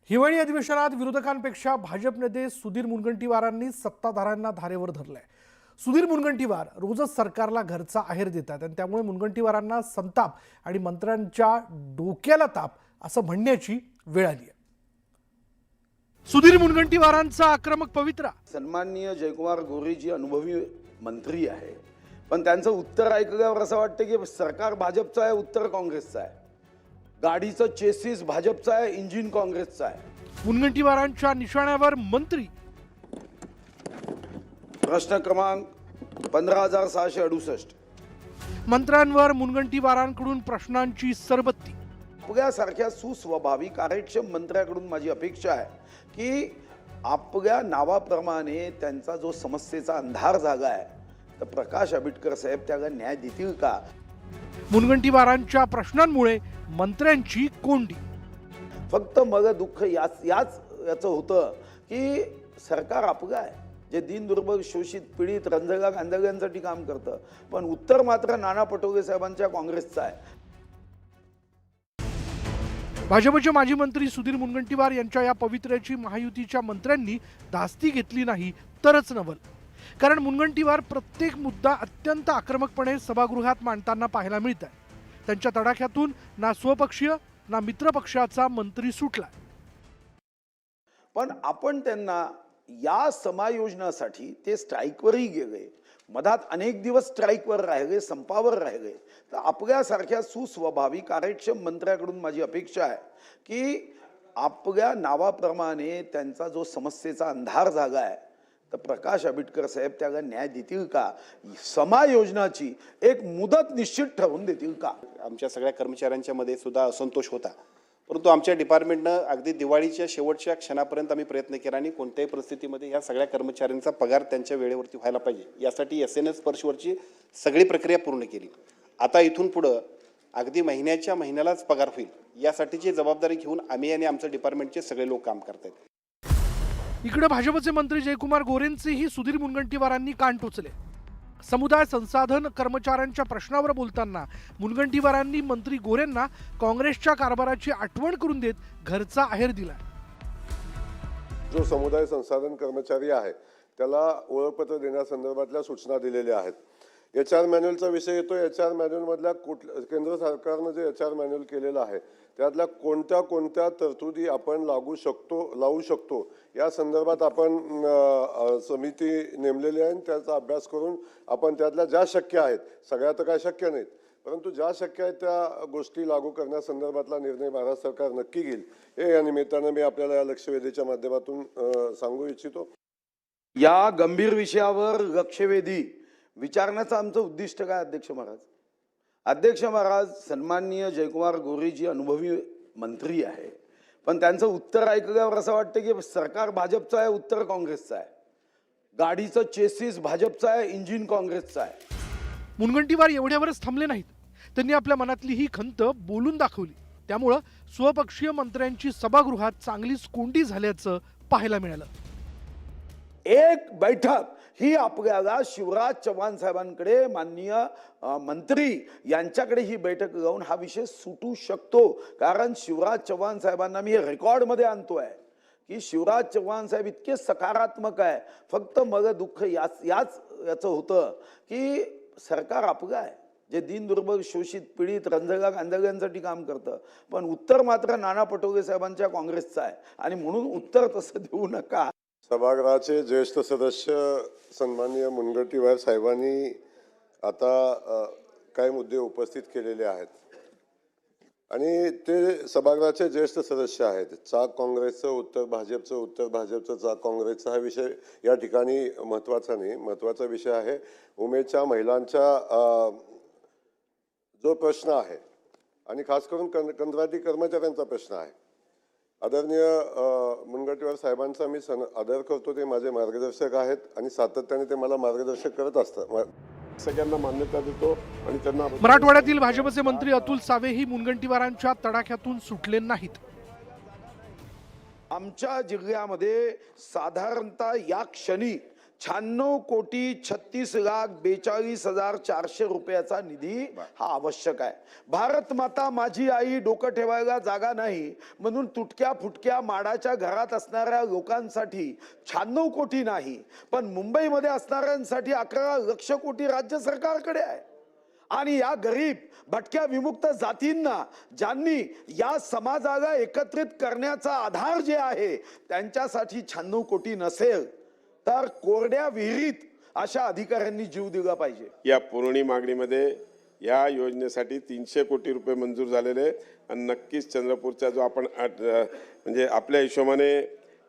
हिवाळी अधिवेशनात विरोधकांपेक्षा भाजप नेते सुधीर मुनगंटीवारांनी सत्ताधाऱ्यांना धारेवर धरलंय। सुधीर मुनगंटीवार रोजच सरकारला घरचा आहेर देतात आणि त्यामुळे मुनगंटीवारांना संताप आणि मंत्र्यांच्या डोक्याला ताप असं म्हणण्याची वेळ आली आहे। सुधीर मुनगंटीवारांचा आक्रमक पवित्रा। सन्माननीय जयकुमार गोरेजी अनुभवी मंत्री आहे, पण त्यांचं उत्तर ऐकल्यावर असं वाटतं की सरकार भाजपचं आहे, उत्तर काँग्रेसचं आहे। गाडीचं चेसिस भाजपचं आहे, इंजिन काँग्रेसचं आहे। मुनगंटीवारांच्या निशाण्यावर मंत्री। प्रश्न क्रमांक 15,668। मंत्र्यांवर मुनगंटीवारांकडून प्रश्नांची सरबत्ती। आपल्यासारख्या सुस्वभावी कार्यक्षम मंत्र्याकडून माझी अपेक्षा आहे की आपल्या नावाप्रमाणे त्यांचा जो समस्येचा अंधार जागा आहे, तर प्रकाश आंबेडकर साहेब त्याला न्याय देतील का? मुनगंटीवारांच्या प्रश्नांमुळे मंत्र्यांची कोंडी। फक्त मला दुःख याचं होतं की सरकार आपलं आहे, जे दीन दुर्बल शोषित पीडित रंजगा गांधळ्यांसाठी काम करतं, पण उत्तर मात्र नाना पटोले साहेबांच्या काँग्रेसचं आहे। भाजपचे माजी मंत्री सुधीर मुनगंटीवार यांच्या या पवित्र्याची महायुतीच्या मंत्र्यांनी धास्ती घेतली नाही तरच नवल। कारण मुनगंटीवार प्रत्येक मुद्दा अत्यंत आक्रमकपणे सभागृहात मांडताना पाहायला मिळत आहे। त्यांच्या तडाख्यातून ना स्वपक्षीय ना मित्रपक्षाचा मंत्री सुटला। पण आपण त्यांना या समायोजनासाठी ते स्ट्राईकवरही गेले, मधात अनेक दिवस स्ट्राईकवर राहिले, संपावर राहिले। तर आपल्यासारख्या सुस्वभावी कार्यक्षम मंत्र्याकडून माझी अपेक्षा आहे की आपल्या नावाप्रमाणे त्यांचा जो समस्येचा अंधार जागा आहे, तर प्रकाश आंबेडकर साहेब त्याला न्याय देतील का? समायोजनाची एक मुदत निश्चित ठरवून देतील का? आमच्या सगळ्या कर्मचाऱ्यांच्या मध्ये सुद्धा असंतोष होता, परंतु आमच्या डिपार्टमेंटनं अगदी दिवाळीच्या शेवटच्या क्षणापर्यंत आम्ही प्रयत्न केला आणि कोणत्याही परिस्थितीमध्ये या सगळ्या कर्मचाऱ्यांचा पगार त्यांच्या वेळेवरती व्हायला पाहिजे यासाठी SNS स्पर्शवरची सगळी प्रक्रिया पूर्ण केली। आता इथून पुढं अगदी महिन्यालाच पगार होईल यासाठीची जबाबदारी घेऊन आम्ही आणि आमच्या डिपार्टमेंटचे सगळे लोक काम करतात। इकडे भाजपचे मंत्री जयकुमार गोरेंचेही सुधीर मुनगंटीवारांनी कान टोचले। समुदाय संसाधन कर्मचाऱ्यांच्या प्रश्नावर बोलताना मुनगंटीवारांनी मंत्री गोरेंना काँग्रेसच्या कारभाराची आठवण करून देत घरचा आहेर दिला। जो समुदाय संसाधन कर्मचारी आहे त्याला ओळखपत्र देण्यासंदर्भातल्या सूचना दिलेल्या आहेत। HR मॅन्युअलचा विषय येतो। HR मॅन्युअल मधल्या केंद्र सरकारने जे HR मॅन्युअल केलेलं आहे त्यातल्या कोणत्या तरतुदी आपण लावू शकतो या संदर्भात आपण समिती नेमलेली आहे। त्याचा अभ्यास करून आपण त्यातल्या ज्या शक्य आहेत, सगळ्या तर काय शक्य नाहीत, परंतु ज्या शक्य आहेत त्या गोष्टी लागू करण्यासंदर्भातला निर्णय भारत सरकार नक्की घेईल, हे या निमित्तानं मी आपल्याला या लक्षवेधीच्या माध्यमातून सांगू इच्छितो। या गंभीर विषयावर लक्षवेधी विचारण्याचं आमचं उद्दिष्ट काय? अध्यक्ष महाराज सन्माननीय जयकुमार गोरेजी अनुभवी मंत्री आहे, पण त्यांचं उत्तर ऐकल्यावर असं वाटतं की सरकार भाजपचं आहे, उत्तर काँग्रेसचं आहे। गाडीचं चेसिस भाजपचं आहे, इंजिन काँग्रेसचं आहे। मुनगंटीवार एवढ्यावरच थांबले नाहीत, त्यांनी आपल्या मनातली ही खंत बोलून दाखवली। त्यामुळं स्वपक्षीय मंत्र्यांची सभागृहात चांगलीच कोंडी झाल्याचं पाहायला मिळालं। एक बैठक ही आपल्याला शिवराज चव्हाण साहेबांकडे, माननीय मंत्री यांच्याकडे ही बैठक जाऊन हा विषय सुटू शकतो। कारण शिवराज चव्हाण साहेबांना मी रेकॉर्डमध्ये आणतोय की शिवराज चव्हाण साहेब इतके सकारात्मक आहे। फक्त मला दुःख याचं होतं की सरकार आपलं आहे, जे दीन दुर्बल शोषित पीडित रंजगा गांधळ्यांसाठी काम करतं, पण उत्तर मात्र नाना पटोले साहेबांच्या काँग्रेसचं आहे आणि म्हणून उत्तर तसं देऊ नका। सभागृहाचे ज्येष्ठ सदस्य सन्माननीय मुनगंटीवार साहेबांनी आता काही मुद्दे उपस्थित केलेले आहेत आणि ते सभागृहाचे ज्येष्ठ सदस्य आहेत। चाक काँग्रेसचं, उत्तर भाजपचं, चाक काँग्रेसचा हा विषय या ठिकाणी महत्त्वाचा नाही। महत्त्वाचा विषय आहे उमेदच्या महिलांचा जो प्रश्न आहे आणि खास करून कंत्राटी कर्मचाऱ्यांचा प्रश्न आहे। आदरणीय मुनगंटीवार साहेबांचा मी आदर करतो, ते माझे मार्गदर्शक आहेत आणि सातत्याने ते मला मार्गदर्शक करत असतात। सगळ्यांना मान्यता देतो आणि त्यांना। मराठवाड्यातील भाजपचे मंत्री अतुल सावेही मुनगंटीवारांच्या तडाख्यातून सुटले नाहीत। आमच्या जिल्ह्यामध्ये साधारणतः या क्षणी 96,36,42,400 रुपयाचा निधी हा आवश्यक आहे. भारत माता माझी आई डोकं ठेवायला जागा नाही म्हणून तुटक्या फुटक्या माडाच्या घरात असणाऱ्या लोकांसाठी 96 कोटी नाही, पण मुंबईमध्ये असणाऱ्यांसाठी 11 लक्ष कोटी राज्य सरकारकडे आहे. आणि या गरीब भटक्या विमुक्त जातींना ज्यांनी या समाजाला एकत्रित करण्याचा आधार जे आहे त्यांच्यासाठी 96 कोटी नसेल तर कोरड्या विहिरीत अशा अधिकाऱ्यांनी जीव दिला पाहिजे. या पुरवणी मागणीमध्ये या योजनेसाठी 300 कोटी रुपये मंजूर झालेले आहे आणि नक्कीच चंद्रपूरचा जो आपण म्हणजे आपल्या हिशोबाने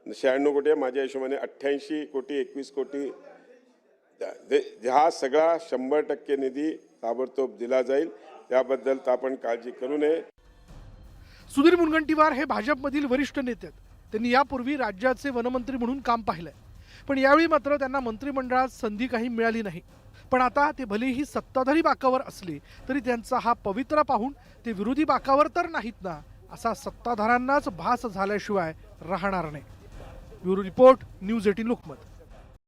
96 कोटी आहे, माझ्या हिशोबाने 88 कोटी 21 कोटी हा सगळा 100% निधी ताबडतोब दिला जाईल. त्याबद्दल तर आपण काळजी करू नये. सुधीर मुनगंटीवार हे भाजपमधील वरिष्ठ नेते आहेत. त्यांनी यापूर्वी राज्याचे वनमंत्री म्हणून काम पाहिलंय, पण यावेळी मात्र त्यांना मंत्रिमंडळात संधी काही मिळाली नाही. पण आता ते भलेही सत्ताधारी बाकावर असले तरी त्यांचा हा पवित्रा पाहून ते विरोधी बाकावर तर नाहीत ना, असा सत्ताधाऱ्यांनाच भास झाल्याशिवाय राहणार नाही. Bureau report, news 18 Lokmat.